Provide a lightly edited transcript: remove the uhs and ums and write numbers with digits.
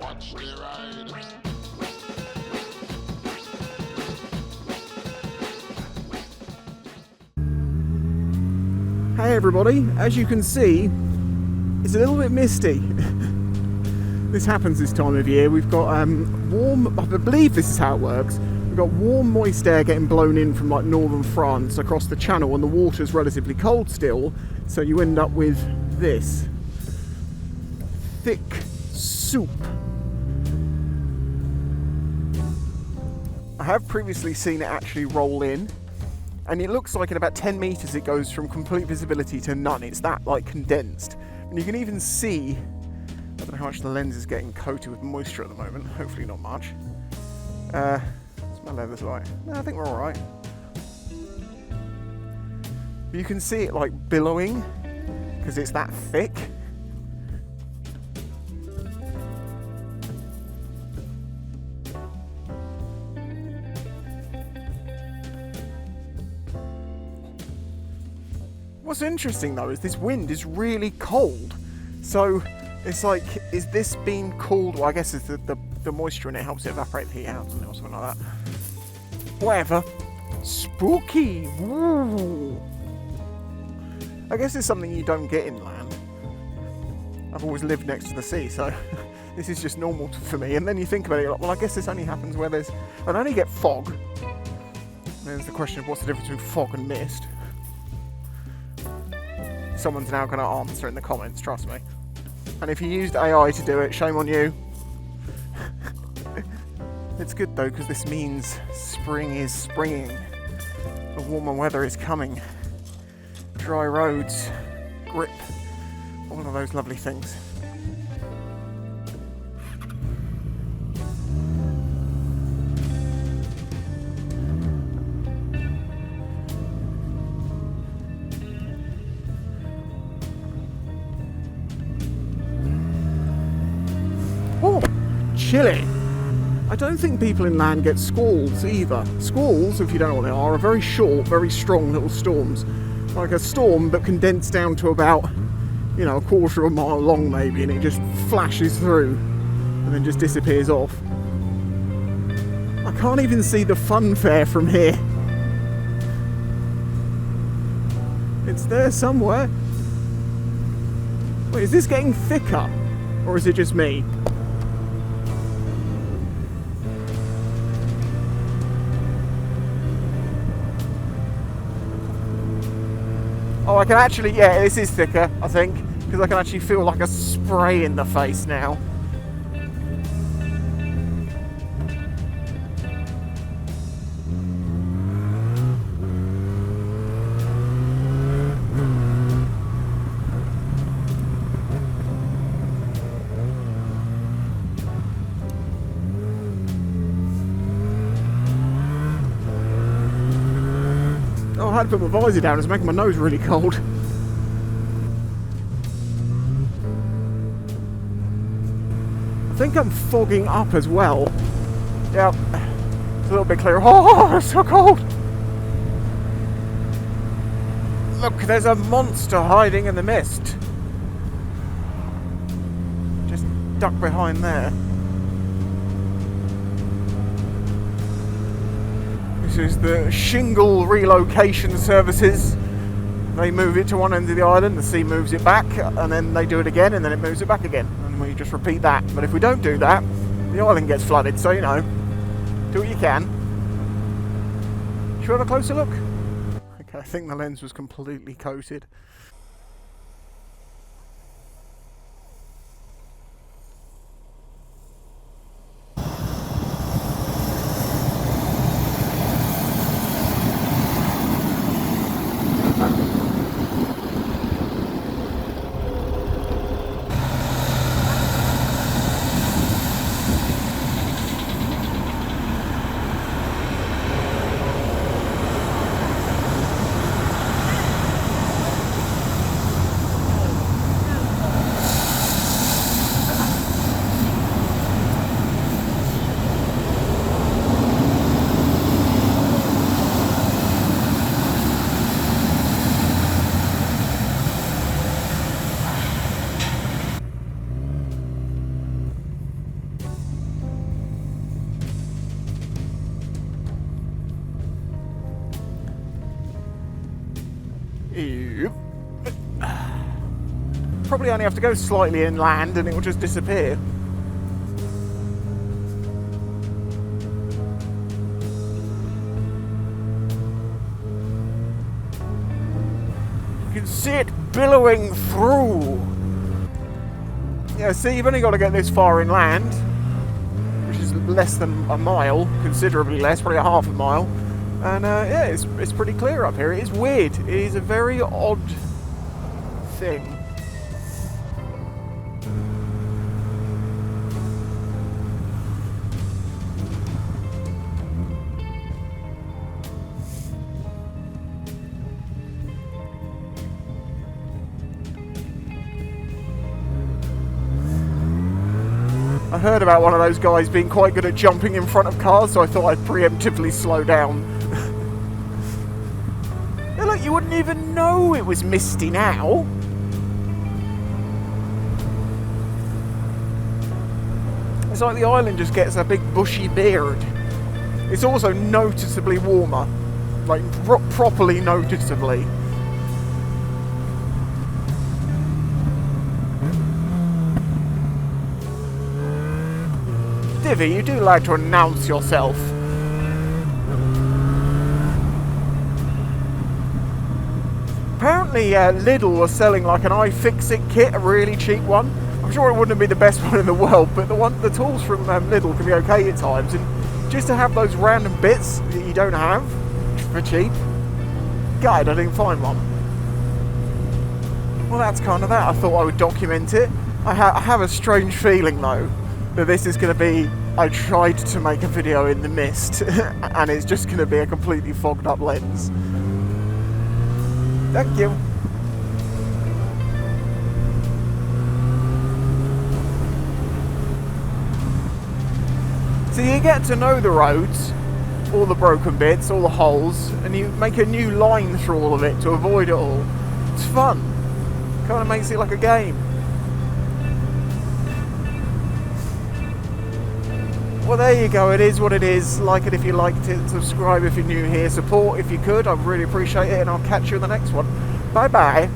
Watch the ride. Hey everybody, as you can see, it's a little bit misty. This happens this time of year. We've got warm, I believe this is how it works. We've got warm, moist air getting blown in from like northern France across the channel, and the water's relatively cold still, so you end up with this thick soup. I have previously seen it actually roll in, and it looks like in about 10 metres it goes from complete visibility to none. It's that like condensed, and you can even see, I don't know how much the lens is getting coated with moisture at the moment, hopefully not much. What's my leathers like? No, I think we're alright. You can see it like billowing because it's that thick. What's interesting though is this wind is really cold, so it's like, is this being cooled? Well, I guess it's the moisture in it helps it evaporate the heat out, doesn't it, or something like that. Whatever. Spooky. Woo. I guess it's something you don't get inland. I've always lived next to the sea, so this is just normal for me. And then you think about it, you're like, well, I guess this only happens where there's... I only get fog. There's the question of what's the difference between fog and mist. Someone's now going to answer in the comments, trust me. And if you used AI to do it, shame on you. It's good though, because this means spring is springing. The warmer weather is coming. Dry roads, grip, all of those lovely things. Oh, chilly. I don't think people inland get squalls either. Squalls, if you don't know what they are very short, very strong little storms. Like a storm, but condensed down to about, you know, a quarter of a mile long maybe, and it just flashes through and then just disappears off. I can't even see the funfair from here. It's there somewhere. Wait, is this getting thicker? Or is it just me? Oh, I can actually, yeah, this is thicker, I think, because I can actually feel like a spray in the face now. Oh, I had to put my visor down, it's making my nose really cold. I think I'm fogging up as well. Yep, it's a little bit clearer. Oh, it's so cold! Look, there's a monster hiding in the mist. Just duck behind there. This is the shingle relocation services. They move it to one end of the island, the sea moves it back, and then they do it again, and then it moves it back again. And we just repeat that. But if we don't do that, the island gets flooded, so you know, do what you can. Should we have a closer look? Okay, I think the lens was completely coated. probably only have to go slightly inland and it will just disappear. You can see it billowing through. Yeah, see, you've only got to get this far inland, which is less than a mile, considerably less, probably a half a mile. And yeah, it's pretty clear up here. It is weird. It is a very odd thing. I heard about one of those guys being quite good at jumping in front of cars, so I thought I'd preemptively slow down. Yeah, look, you wouldn't even know it was misty now. It's like the island just gets a big bushy beard. It's also noticeably warmer. Like, properly noticeably. Divvy, you do like to announce yourself. Apparently Lidl was selling like an iFixit kit, a really cheap one. I'm sure it wouldn't be the best one in the world, but the tools from Lidl can be okay at times, and just to have those random bits that you don't have for cheap, God, I didn't find one. Well, that's kind of that. I thought I would document it. I have a strange feeling though that this is going to be, I tried to make a video in the mist and it's just going to be a completely fogged up lens. Thank you. So you get to know the roads, all the broken bits, all the holes, and you make a new line through all of it to avoid it all. It's fun. Kind of makes it like a game. Well, there you go. It is what it is. Like it if you liked it. Subscribe if you're new here. Support if you could. I'd really appreciate it. And I'll catch you in the next one. Bye-bye.